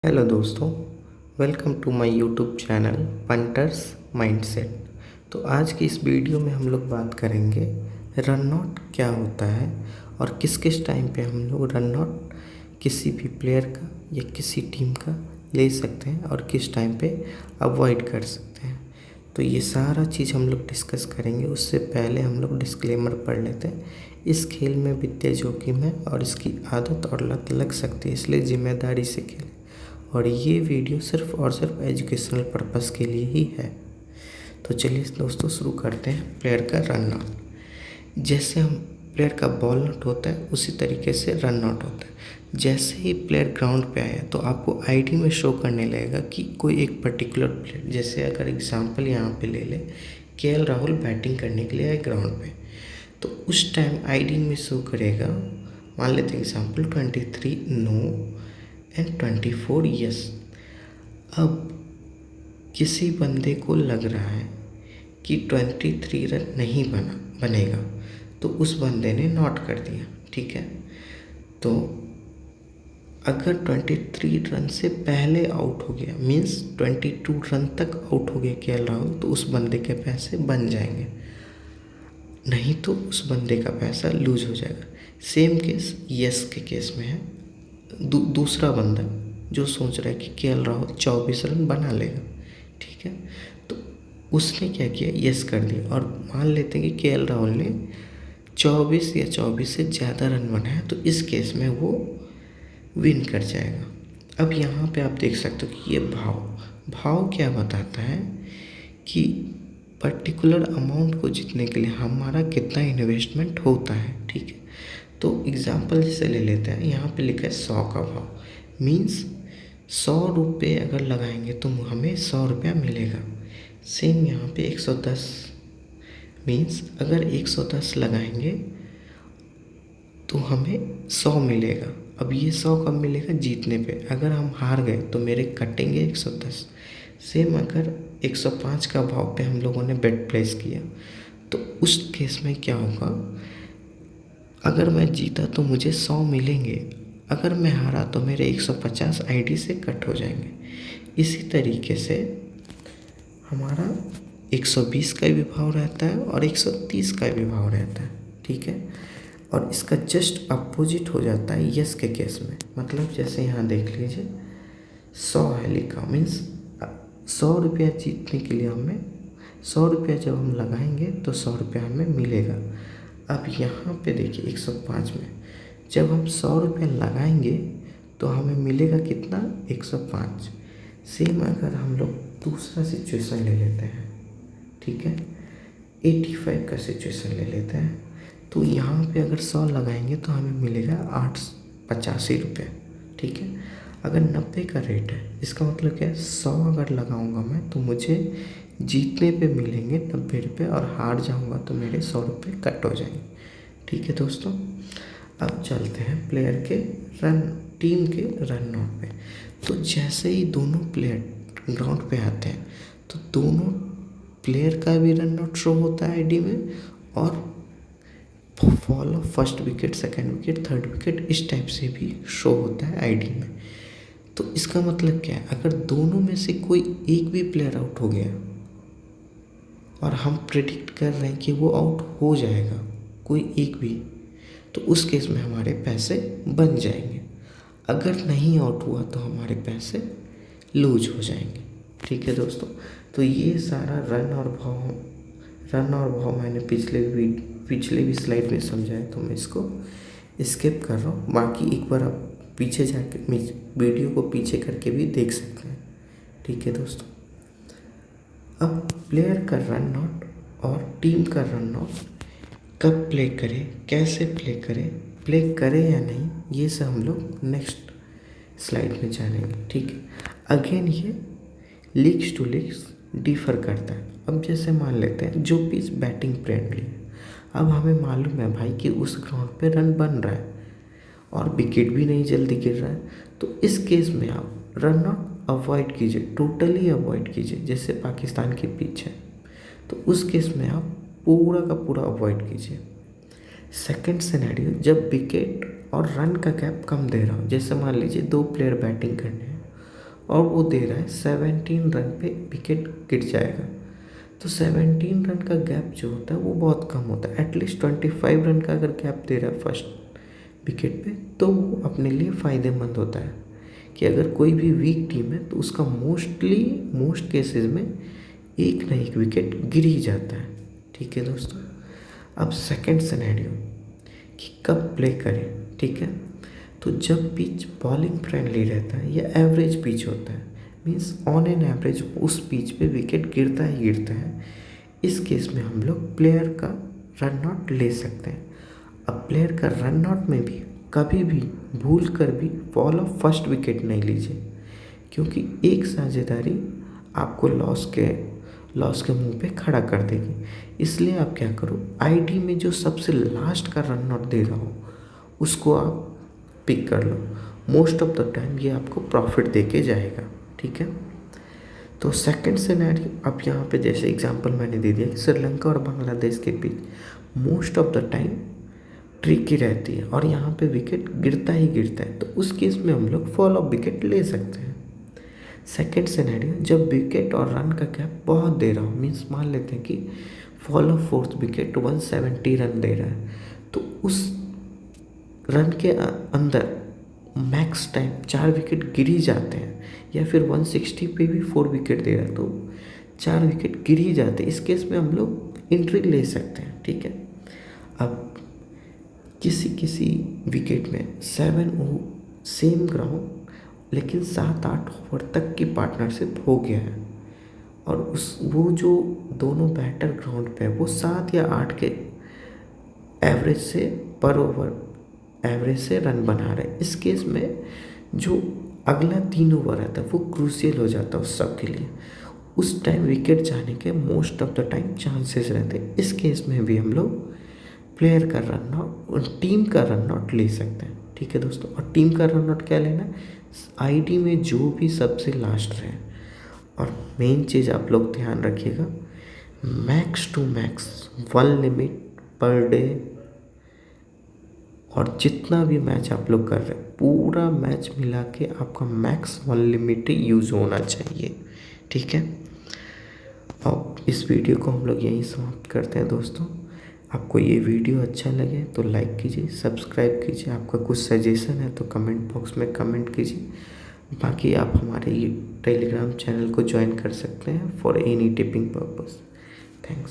Hello दोस्तों, welcome to my YouTube channel punters mindset. तो आज की इस वीडियो में हम लोग बात करेंगे रन आउट क्या होता है और किस किस टाइम पे हम लोग रन आउट किसी भी प्लेयर का या किसी टीम का ले सकते हैं और किस टाइम पे अवॉइड कर सकते हैं। तो ये सारा चीज़ हम लोग डिस्कस करेंगे। उससे पहले हम लोग डिस्क्लेमर पढ़ लेते हैं। इस खेल में वित्तीय जोखिम है और इसकी आदत और लत लग सकती है, इसलिए जिम्मेदारी से खेलें। और ये वीडियो सिर्फ और सिर्फ एजुकेशनल पर्पस के लिए ही है। तो चलिए दोस्तों शुरू करते हैं। प्लेयर का रन आउट, जैसे हम प्लेयर का बॉल आउट होता है उसी तरीके से रन आउट होता है। जैसे ही प्लेयर ग्राउंड पे आया तो आपको आईडी में शो करने लगेगा कि कोई एक पर्टिकुलर प्लेयर, जैसे अगर एग्जांपल यहाँ पे ले लें, केएल राहुल बैटिंग करने के लिए आए ग्राउंड पे, तो उस टाइम आईडी में शो करेगा, मान लेते हैं एग्जांपल 23 नो एंड 24 यस। अब किसी बंदे को लग रहा है कि 23 रन नहीं बनेगा, तो उस बंदे ने नॉट कर दिया, ठीक है। तो अगर 23 रन से पहले आउट हो गया, मीन्स 22 रन तक आउट हो गया केएल राहुल, तो उस बंदे के पैसे बन जाएंगे, नहीं तो उस बंदे का पैसा लूज हो जाएगा। सेम केस यस के केस में है। दूसरा बंदा जो सोच रहा है कि केएल राहुल 24 रन बना लेगा, ठीक है, तो उसने क्या किया, यस कर दिया। और मान लेते हैं कि केएल राहुल ने 24 या 24 से ज़्यादा रन बनाया, तो इस केस में वो विन कर जाएगा। अब यहाँ पे आप देख सकते हो कि ये भाव क्या बताता है कि पर्टिकुलर अमाउंट को जीतने के लिए हमारा कितना इन्वेस्टमेंट होता है, ठीक है। तो एग्जाम्पल जैसे ले लेते हैं, यहाँ पे लिखा है 100 का भाव, मीन्स 100 रुपये अगर लगाएंगे तो हमें 100 रुपया मिलेगा। सेम यहाँ पे 110, मीन्स अगर 110 लगाएंगे तो हमें 100 मिलेगा। अब ये 100 कब मिलेगा, जीतने पे। अगर हम हार गए तो मेरे कटेंगे 110। सेम अगर 105 का भाव पे हम लोगों ने बेट प्लेस किया, तो उस केस में क्या होगा, अगर मैं जीता तो मुझे 100 मिलेंगे, अगर मैं हारा तो मेरे 150 आईडी से कट हो जाएंगे। इसी तरीके से हमारा 120 का भी भाव रहता है और 130 का भी भाव रहता है, ठीक है। और इसका जस्ट अपोजिट हो जाता है यस के केस में। मतलब जैसे यहाँ देख लीजिए 100 है लिखा, मीन्स 100 रुपया जीतने के लिए हमें 100 रुपया जब हम लगाएंगे तो 100 रुपया हमें मिलेगा। अब यहाँ पे देखिए 105 में जब हम 100 रुपया लगाएंगे तो हमें मिलेगा कितना, 105। सेम अगर हम लोग दूसरा सिचुएशन ले लेते हैं, ठीक है, 85 का सिचुएशन ले लेते हैं, तो यहाँ पे अगर 100 लगाएंगे तो हमें मिलेगा 885 रुपये, ठीक है। अगर 90 का रेट है, इसका मतलब क्या है, 100 अगर लगाऊंगा मैं तो मुझे जीतने पे मिलेंगे 90 रुपये और हार जाऊंगा तो मेरे 100 रुपये कट हो जाएंगे, ठीक है दोस्तों। अब चलते हैं प्लेयर के टीम के रन आउट पे। तो जैसे ही दोनों प्लेयर ग्राउंड पे आते हैं तो दोनों प्लेयर का भी रन आउट शो होता है आईडी में, और fall of first wicket, second wicket, third wicket, इस टाइप से भी शो होता है आईडी में। तो इसका मतलब क्या है, अगर दोनों में से कोई एक भी प्लेयर आउट हो गया और हम प्रेडिक्ट कर रहे हैं कि वो आउट हो जाएगा कोई एक भी, तो उस केस में हमारे पैसे बन जाएंगे। अगर नहीं आउट हुआ तो हमारे पैसे लूज हो जाएंगे, ठीक है दोस्तों। तो ये सारा रन और भाव मैंने पिछले भी स्लाइड में समझाया, तो मैं इसको स्किप कर रहा हूँ। बाकी एक बार आप पीछे जाके वीडियो को पीछे करके भी देख सकते हैं, ठीक है दोस्तों। अब प्लेयर का रन आउट और टीम का रन आउट कब प्ले करें, कैसे प्ले करें या नहीं, ये सब हम लोग नेक्स्ट स्लाइड में जानेंगे, ठीक है। अगेन ये लीग्स टू लीग्स डिफ़र करता है। अब जैसे मान लेते हैं जो पिच बैटिंग फ्रेंडली है, अब हमें मालूम है भाई कि उस ग्राउंड पे रन बन रहा है और विकेट भी नहीं जल्दी गिर रहा है, तो इस केस में आप रन आउट अवॉइड कीजिए, टोटली अवॉइड कीजिए। जैसे पाकिस्तान की पिच है तो उस केस में आप पूरा का पूरा अवॉइड कीजिए। सेकंड सिनेरियो, जब विकेट और रन का गैप कम दे रहा हो, जैसे मान लीजिए 2 प्लेयर बैटिंग करने हैं और वो दे रहा है 17 रन पे विकेट गिर जाएगा। तो 17 रन का गैप जो होता है वो बहुत कम होता है। एटलीस्ट 25 रन का अगर गैप दे रहा है फर्स्ट विकेट पे तो वो अपने लिए फ़ायदेमंद होता है कि अगर कोई भी वीक टीम है तो उसका मोस्ट केसेस में एक ना एक विकेट गिर ही जाता है। ठीक है दोस्तों, अब सेकंड सिनेरियो कि कब प्ले करें। ठीक है, तो जब पिच बॉलिंग फ्रेंडली रहता है या एवरेज पिच होता है, मीन्स ऑन एन एवरेज उस पिच पे विकेट गिरता ही गिरता है, इस केस में हम लोग प्लेयर का रन आउट ले सकते हैं। अब प्लेयर का रन आउट में भी कभी भी भूल कर भी फॉल ऑफ फर्स्ट विकेट नहीं लीजिए, क्योंकि एक साझेदारी आपको लॉस के मुंह पे खड़ा कर देगी। इसलिए आप क्या करो, आईडी में जो सबसे लास्ट का रन आउट दे रहा हो उसको आप पिक कर लो। मोस्ट ऑफ द टाइम ये आपको प्रॉफिट दे के जाएगा। ठीक है, तो सेकंड सिनेरियो अब यहाँ पे जैसे एग्जांपल मैंने दे दिया कि श्रीलंका और बांग्लादेश के बीच most of the time tricky रहती है और यहाँ पे विकेट गिरता ही गिरता है, तो उस केस में हम लोग फॉल ऑफ विकेट ले सकते हैं। सेकेंड सिनेरियो जब विकेट और रन का गैप बहुत दे रहा हो, मीन्स मान लेते हैं कि fall of fourth wicket 170 run दे रहा है, तो उस रन के अंदर मैक्स टाइम 4 विकेट गिर ही जाते हैं, या फिर 160 पे भी 4 विकेट दे रहा है तो 4 विकेट गिर ही जाते हैं। इस केस में हम लोग एंट्री ले सकते हैं। ठीक है, अब किसी विकेट में 7 सेम ग्राउंड लेकिन 7-8 ओवर तक की पार्टनरशिप हो गया है और वो जो दोनों बैटर ग्राउंड पे वो 7 या 8 के एवरेज से पर ओवर एवरेज से रन बना रहे हैं। इस केस में जो अगला 3 ओवर रहता है वो क्रूशियल हो जाता है उस सब के लिए। उस टाइम विकेट जाने के most of the time chances रहते हैं। इस केस में भी हम लोग प्लेयर का रन आउट, टीम का रन आउट ले सकते हैं। ठीक है दोस्तों, और टीम का रन आउट क्या लेना है, आईडी में जो भी सबसे लास्ट रहे। और मेन चीज़ आप लोग ध्यान रखिएगा, max to max 1 limit per day, और जितना भी मैच आप लोग कर रहे हैं पूरा मैच मिला के आपका मैक्स 1 लिमिट ही यूज़ होना चाहिए। ठीक है, और इस वीडियो को हम लोग यहीं समाप्त करते हैं दोस्तों। आपको ये वीडियो अच्छा लगे तो लाइक कीजिए, सब्सक्राइब कीजिए। आपका कुछ सजेशन है तो कमेंट बॉक्स में कमेंट कीजिए। बाकी आप हमारे ये टेलीग्राम चैनल को ज्वाइन कर सकते हैं for any tipping purpose. Thanks.